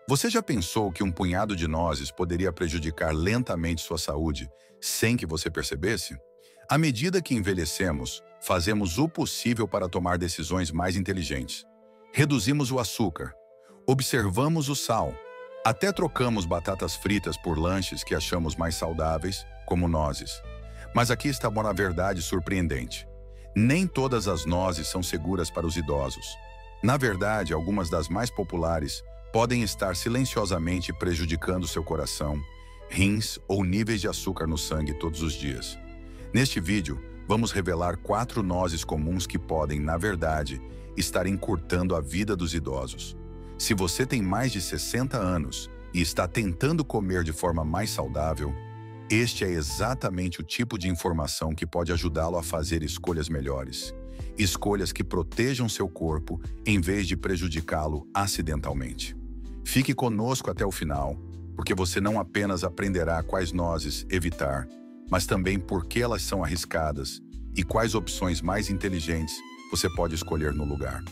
Você já pensou que um punhado de nozes poderia prejudicar lentamente sua saúde sem que você percebesse? À medida que envelhecemos, fazemos o possível para tomar decisões mais inteligentes. Reduzimos o açúcar, observamos o sal, até trocamos batatas fritas por lanches que achamos mais saudáveis, como nozes. Mas aqui está uma verdade surpreendente. Nem todas as nozes são seguras para os idosos. Na verdade, algumas das mais populares podem estar silenciosamente prejudicando seu coração, rins ou níveis de açúcar no sangue todos os dias. Neste vídeo, vamos revelar 4 nozes comuns que podem, na verdade, estar encurtando a vida dos idosos. Se você tem mais de 60 anos e está tentando comer de forma mais saudável, este é exatamente o tipo de informação que pode ajudá-lo a fazer escolhas melhores. Escolhas que protejam seu corpo em vez de prejudicá-lo acidentalmente. Fique conosco até o final, porque você não apenas aprenderá quais nozes evitar, mas também por que elas são arriscadas e quais opções mais inteligentes você pode escolher no lugar.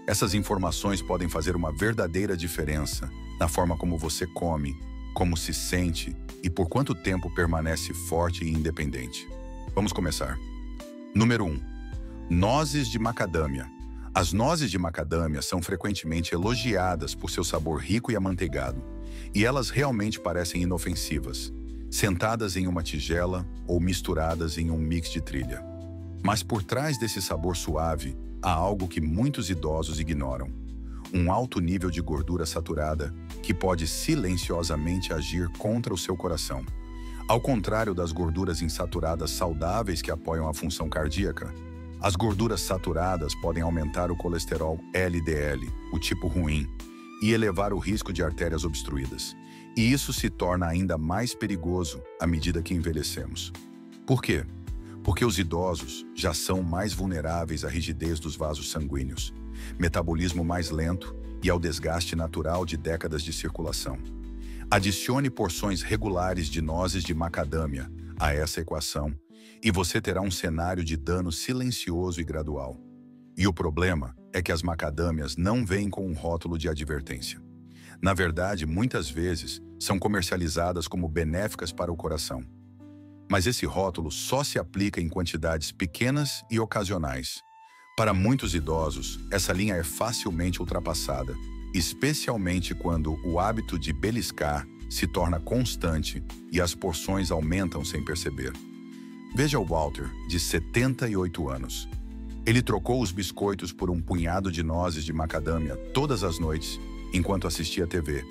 Essas informações podem fazer uma verdadeira diferença na forma como você come, como se sente e por quanto tempo permanece forte e independente. Vamos começar. Número 1. Nozes de macadâmia. As nozes de macadâmia são frequentemente elogiadas por seu sabor rico e amanteigado, e elas realmente parecem inofensivas, sentadas em uma tigela ou misturadas em um mix de trilha. Mas por trás desse sabor suave, há algo que muitos idosos ignoram: um alto nível de gordura saturada que pode silenciosamente agir contra o seu coração. Ao contrário das gorduras insaturadas saudáveis que apoiam a função cardíaca, as gorduras saturadas podem aumentar o colesterol LDL, o tipo ruim, e elevar o risco de artérias obstruídas. E isso se torna ainda mais perigoso à medida que envelhecemos. Por quê? Porque os idosos já são mais vulneráveis à rigidez dos vasos sanguíneos, metabolismo mais lento e ao desgaste natural de décadas de circulação. Adicione porções regulares de nozes de macadâmia a essa equação e você terá um cenário de dano silencioso e gradual. E o problema é que as macadâmias não vêm com um rótulo de advertência. Na verdade, muitas vezes, são comercializadas como benéficas para o coração. Mas esse rótulo só se aplica em quantidades pequenas e ocasionais. Para muitos idosos, essa linha é facilmente ultrapassada, especialmente quando o hábito de beliscar se torna constante e as porções aumentam sem perceber. Veja o Walter, de 78 anos. Ele trocou os biscoitos por um punhado de nozes de macadâmia todas as noites, enquanto assistia TV,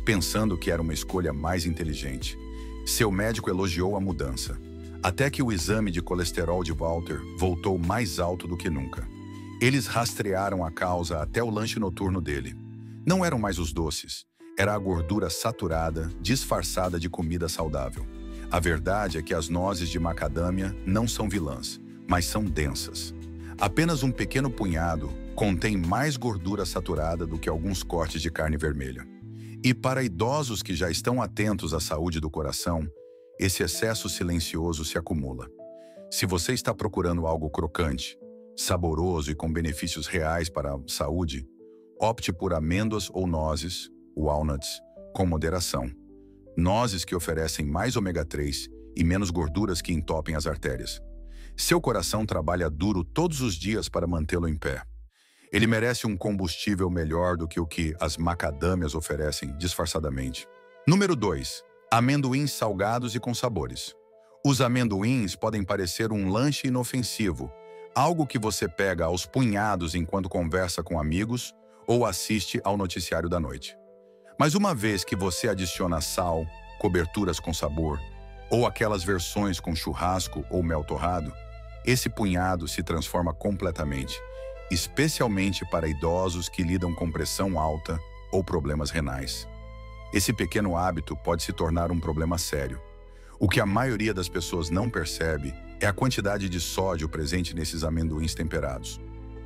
pensando que era uma escolha mais inteligente. Seu médico elogiou a mudança, até que o exame de colesterol de Walter voltou mais alto do que nunca. Eles rastrearam a causa até o lanche noturno dele. Não eram mais os doces, era a gordura saturada, disfarçada de comida saudável. A verdade é que as nozes de macadâmia não são vilãs, mas são densas. Apenas um pequeno punhado contém mais gordura saturada do que alguns cortes de carne vermelha. E para idosos que já estão atentos à saúde do coração, esse excesso silencioso se acumula. Se você está procurando algo crocante, saboroso e com benefícios reais para a saúde, opte por amêndoas ou nozes, walnuts, com moderação. Nozes que oferecem mais ômega 3 e menos gorduras que entopem as artérias. Seu coração trabalha duro todos os dias para mantê-lo em pé. Ele merece um combustível melhor do que o que as macadâmias oferecem disfarçadamente. Número 2. Amendoins salgados e com sabores. Os amendoins podem parecer um lanche inofensivo, algo que você pega aos punhados enquanto conversa com amigos ou assiste ao noticiário da noite. Mas uma vez que você adiciona sal, coberturas com sabor, ou aquelas versões com churrasco ou mel torrado, esse punhado se transforma completamente, especialmente para idosos que lidam com pressão alta ou problemas renais. Esse pequeno hábito pode se tornar um problema sério. O que a maioria das pessoas não percebe é a quantidade de sódio presente nesses amendoins temperados.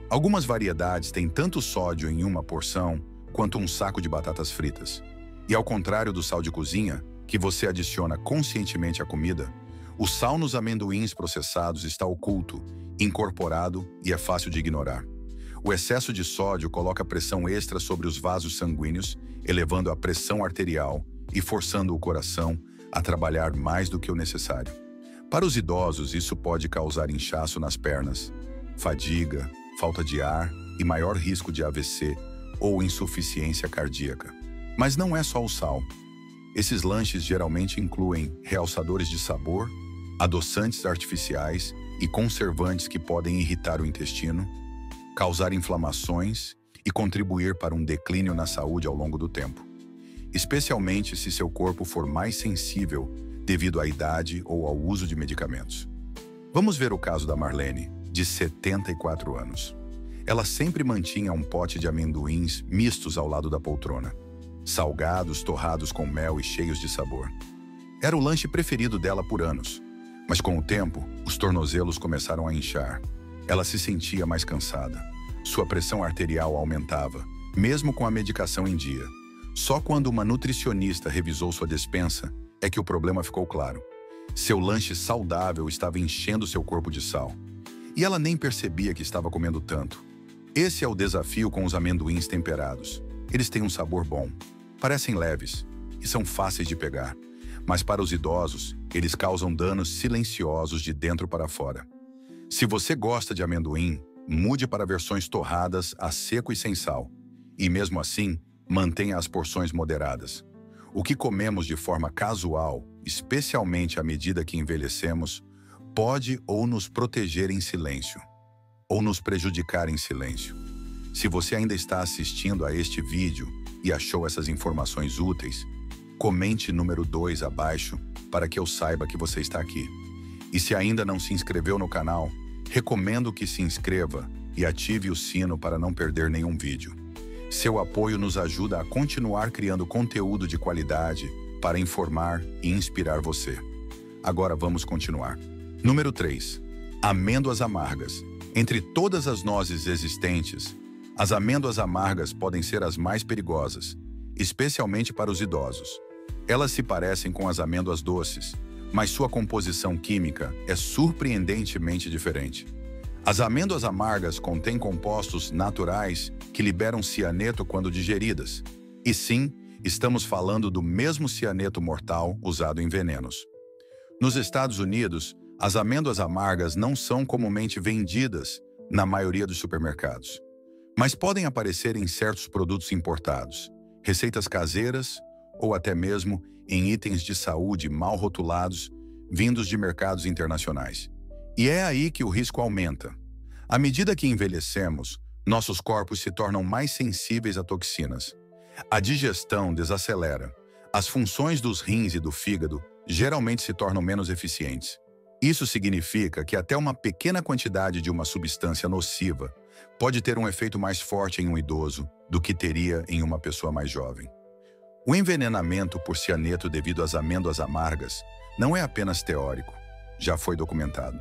Algumas variedades têm tanto sódio em uma porção quanto um saco de batatas fritas. E ao contrário do sal de cozinha, que você adiciona conscientemente à comida, o sal nos amendoins processados está oculto, incorporado e é fácil de ignorar. O excesso de sódio coloca pressão extra sobre os vasos sanguíneos, elevando a pressão arterial e forçando o coração a trabalhar mais do que o necessário. Para os idosos, isso pode causar inchaço nas pernas, fadiga, falta de ar e maior risco de AVC ou insuficiência cardíaca. Mas não é só o sal. Esses lanches geralmente incluem realçadores de sabor, adoçantes artificiais e conservantes que podem irritar o intestino, causar inflamações e contribuir para um declínio na saúde ao longo do tempo, especialmente se seu corpo for mais sensível devido à idade ou ao uso de medicamentos. Vamos ver o caso da Marlene, de 74 anos. Ela sempre mantinha um pote de amendoins mistos ao lado da poltrona, salgados, torrados com mel e cheios de sabor. Era o lanche preferido dela por anos, mas com o tempo, os tornozelos começaram a inchar. Ela se sentia mais cansada. Sua pressão arterial aumentava, mesmo com a medicação em dia. Só quando uma nutricionista revisou sua despensa é que o problema ficou claro. Seu lanche saudável estava enchendo seu corpo de sal. E ela nem percebia que estava comendo tanto. Esse é o desafio com os amendoins temperados. Eles têm um sabor bom, parecem leves e são fáceis de pegar. Mas para os idosos, eles causam danos silenciosos de dentro para fora. Se você gosta de amendoim, mude para versões torradas a seco e sem sal. E mesmo assim, mantenha as porções moderadas. O que comemos de forma casual, especialmente à medida que envelhecemos, pode ou nos proteger em silêncio, ou nos prejudicar em silêncio. Se você ainda está assistindo a este vídeo e achou essas informações úteis, comente número 2 abaixo para que eu saiba que você está aqui. E se ainda não se inscreveu no canal, recomendo que se inscreva e ative o sino para não perder nenhum vídeo. Seu apoio nos ajuda a continuar criando conteúdo de qualidade para informar e inspirar você. Agora vamos continuar. Número 3. Amêndoas amargas. Entre todas as nozes existentes, as amêndoas amargas podem ser as mais perigosas, especialmente para os idosos. Elas se parecem com as amêndoas doces, mas sua composição química é surpreendentemente diferente. As amêndoas amargas contêm compostos naturais que liberam cianeto quando digeridas. E sim, estamos falando do mesmo cianeto mortal usado em venenos. Nos Estados Unidos, as amêndoas amargas não são comumente vendidas na maioria dos supermercados, mas podem aparecer em certos produtos importados, receitas caseiras ou até mesmo em itens de saúde mal rotulados vindos de mercados internacionais. E é aí que o risco aumenta. À medida que envelhecemos, nossos corpos se tornam mais sensíveis a toxinas. A digestão desacelera. As funções dos rins e do fígado geralmente se tornam menos eficientes. Isso significa que até uma pequena quantidade de uma substância nociva pode ter um efeito mais forte em um idoso do que teria em uma pessoa mais jovem. O envenenamento por cianeto devido às amêndoas amargas não é apenas teórico, já foi documentado.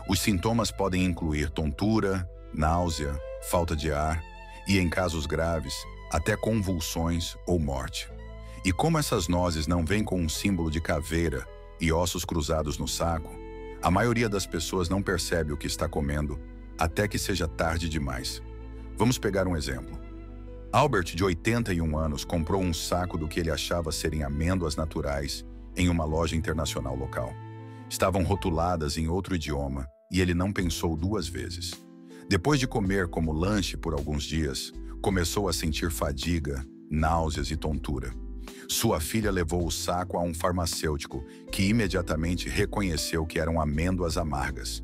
Os sintomas podem incluir tontura, náusea, falta de ar e, em casos graves, até convulsões ou morte. E como essas nozes não vêm com um símbolo de caveira e ossos cruzados no saco, a maioria das pessoas não percebe o que está comendo até que seja tarde demais. Vamos pegar um exemplo. Albert, de 81 anos, comprou um saco do que ele achava serem amêndoas naturais em uma loja internacional local. Estavam rotuladas em outro idioma e ele não pensou duas vezes. Depois de comer como lanche por alguns dias, começou a sentir fadiga, náuseas e tontura. Sua filha levou o saco a um farmacêutico que imediatamente reconheceu que eram amêndoas amargas.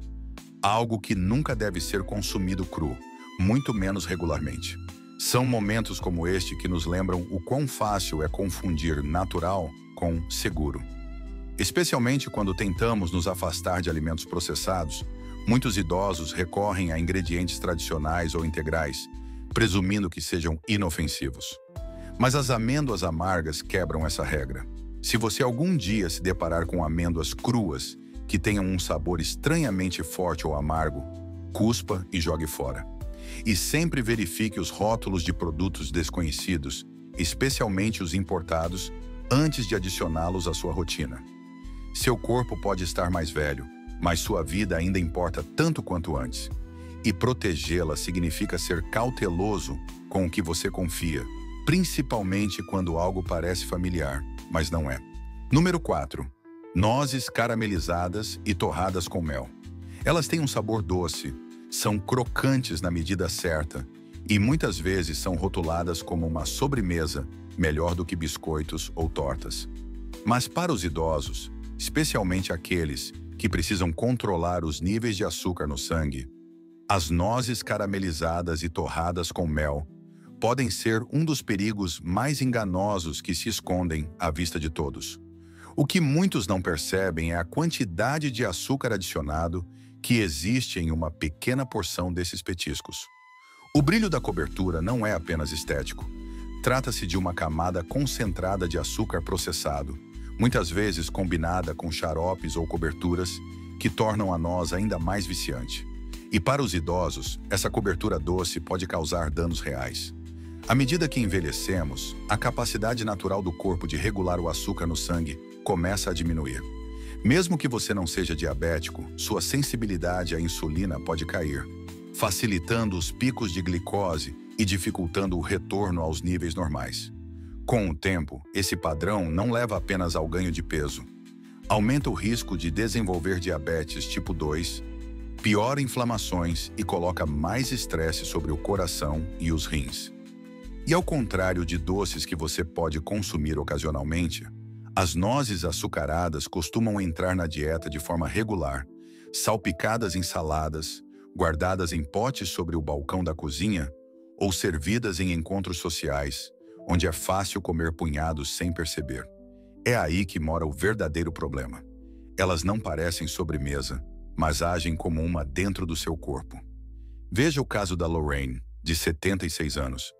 Algo que nunca deve ser consumido cru, muito menos regularmente. São momentos como este que nos lembram o quão fácil é confundir natural com seguro. Especialmente quando tentamos nos afastar de alimentos processados, muitos idosos recorrem a ingredientes tradicionais ou integrais, presumindo que sejam inofensivos. Mas as amêndoas amargas quebram essa regra. Se você algum dia se deparar com amêndoas cruas que tenham um sabor estranhamente forte ou amargo, cuspa e jogue fora. E sempre verifique os rótulos de produtos desconhecidos, especialmente os importados, antes de adicioná-los à sua rotina. Seu corpo pode estar mais velho, mas sua vida ainda importa tanto quanto antes. E protegê-la significa ser cauteloso com o que você confia, principalmente quando algo parece familiar, mas não é. Número 4. Nozes caramelizadas e torradas com mel. Elas têm um sabor doce, são crocantes na medida certa e muitas vezes são rotuladas como uma sobremesa, melhor do que biscoitos ou tortas. Mas para os idosos, especialmente aqueles que precisam controlar os níveis de açúcar no sangue, as nozes caramelizadas e torradas com mel podem ser um dos perigos mais enganosos que se escondem à vista de todos. O que muitos não percebem é a quantidade de açúcar adicionado que existe em uma pequena porção desses petiscos. O brilho da cobertura não é apenas estético. Trata-se de uma camada concentrada de açúcar processado, muitas vezes combinada com xaropes ou coberturas que tornam a noz ainda mais viciante. E para os idosos, essa cobertura doce pode causar danos reais. À medida que envelhecemos, a capacidade natural do corpo de regular o açúcar no sangue começa a diminuir. Mesmo que você não seja diabético, sua sensibilidade à insulina pode cair, facilitando os picos de glicose e dificultando o retorno aos níveis normais. Com o tempo, esse padrão não leva apenas ao ganho de peso. Aumenta o risco de desenvolver diabetes tipo 2, piora inflamações e coloca mais estresse sobre o coração e os rins. E ao contrário de doces que você pode consumir ocasionalmente, as nozes açucaradas costumam entrar na dieta de forma regular, salpicadas em saladas, guardadas em potes sobre o balcão da cozinha ou servidas em encontros sociais, onde é fácil comer punhados sem perceber. É aí que mora o verdadeiro problema. Elas não parecem sobremesa, mas agem como uma dentro do seu corpo. Veja o caso da Lorraine, de 76 anos.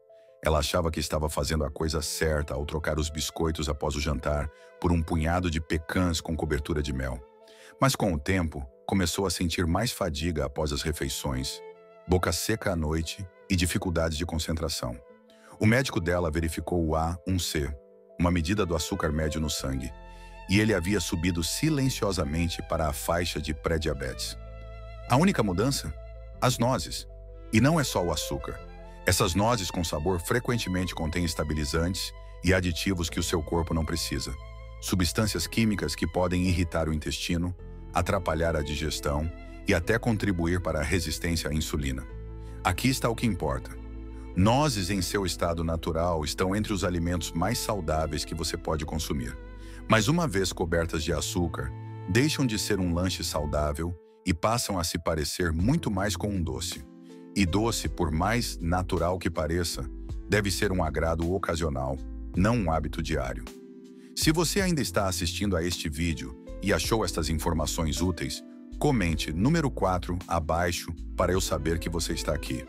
Ela achava que estava fazendo a coisa certa ao trocar os biscoitos após o jantar por um punhado de pecãs com cobertura de mel. Mas com o tempo, começou a sentir mais fadiga após as refeições, boca seca à noite e dificuldades de concentração. O médico dela verificou o A1C, uma medida do açúcar médio no sangue, e ele havia subido silenciosamente para a faixa de pré-diabetes. A única mudança? As nozes. E não é só o açúcar. Essas nozes com sabor frequentemente contêm estabilizantes e aditivos que o seu corpo não precisa. Substâncias químicas que podem irritar o intestino, atrapalhar a digestão e até contribuir para a resistência à insulina. Aqui está o que importa. Nozes em seu estado natural estão entre os alimentos mais saudáveis que você pode consumir. Mas uma vez cobertas de açúcar, deixam de ser um lanche saudável e passam a se parecer muito mais com um doce. E doce, por mais natural que pareça, deve ser um agrado ocasional, não um hábito diário. Se você ainda está assistindo a este vídeo e achou estas informações úteis, comente número 4 abaixo para eu saber que você está aqui.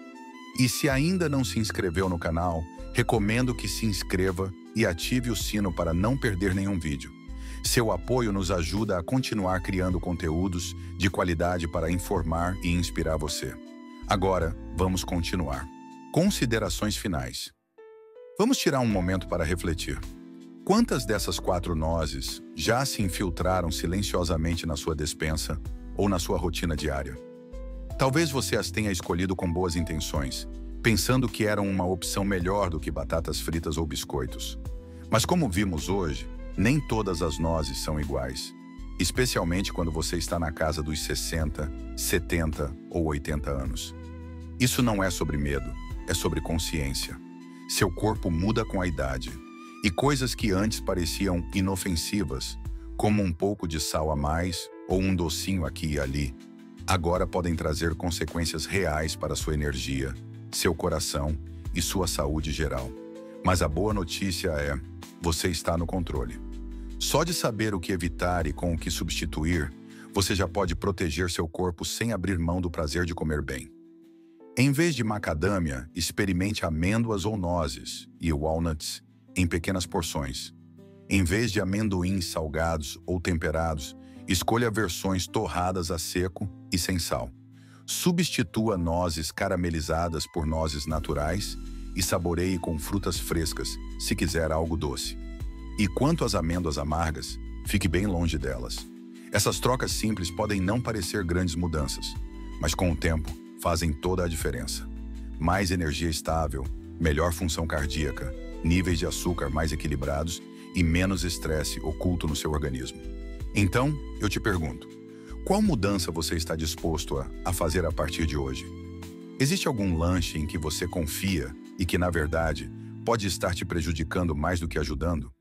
E se ainda não se inscreveu no canal, recomendo que se inscreva e ative o sino para não perder nenhum vídeo. Seu apoio nos ajuda a continuar criando conteúdos de qualidade para informar e inspirar você. Agora, vamos continuar. Considerações finais. Vamos tirar um momento para refletir. Quantas dessas 4 nozes já se infiltraram silenciosamente na sua despensa ou na sua rotina diária? Talvez você as tenha escolhido com boas intenções, pensando que eram uma opção melhor do que batatas fritas ou biscoitos. Mas como vimos hoje, nem todas as nozes são iguais, especialmente quando você está na casa dos 60, 70 ou 80 anos. Isso não é sobre medo, é sobre consciência. Seu corpo muda com a idade, e coisas que antes pareciam inofensivas, como um pouco de sal a mais ou um docinho aqui e ali, agora podem trazer consequências reais para sua energia, seu coração e sua saúde geral. Mas a boa notícia é, você está no controle. Só de saber o que evitar e com o que substituir, você já pode proteger seu corpo sem abrir mão do prazer de comer bem. Em vez de macadâmia, experimente amêndoas ou nozes e walnuts em pequenas porções. Em vez de amendoins salgados ou temperados, escolha versões torradas a seco e sem sal. Substitua nozes caramelizadas por nozes naturais e saboreie com frutas frescas, se quiser algo doce. E quanto às amêndoas amargas, fique bem longe delas. Essas trocas simples podem não parecer grandes mudanças, mas com o tempo, fazem toda a diferença. Mais energia estável, melhor função cardíaca, níveis de açúcar mais equilibrados e menos estresse oculto no seu organismo. Então, eu te pergunto, qual mudança você está disposto a fazer a partir de hoje? Existe algum lanche em que você confia e que, na verdade, pode estar te prejudicando mais do que ajudando?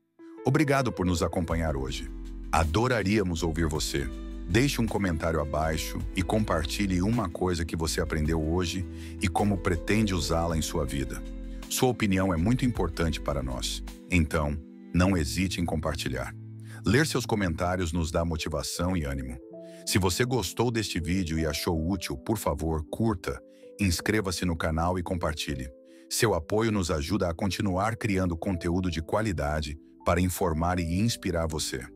Obrigado por nos acompanhar hoje. Adoraríamos ouvir você. Deixe um comentário abaixo e compartilhe uma coisa que você aprendeu hoje e como pretende usá-la em sua vida. Sua opinião é muito importante para nós, então não hesite em compartilhar. Ler seus comentários nos dá motivação e ânimo. Se você gostou deste vídeo e achou útil, por favor, curta, inscreva-se no canal e compartilhe. Seu apoio nos ajuda a continuar criando conteúdo de qualidade para informar e inspirar você.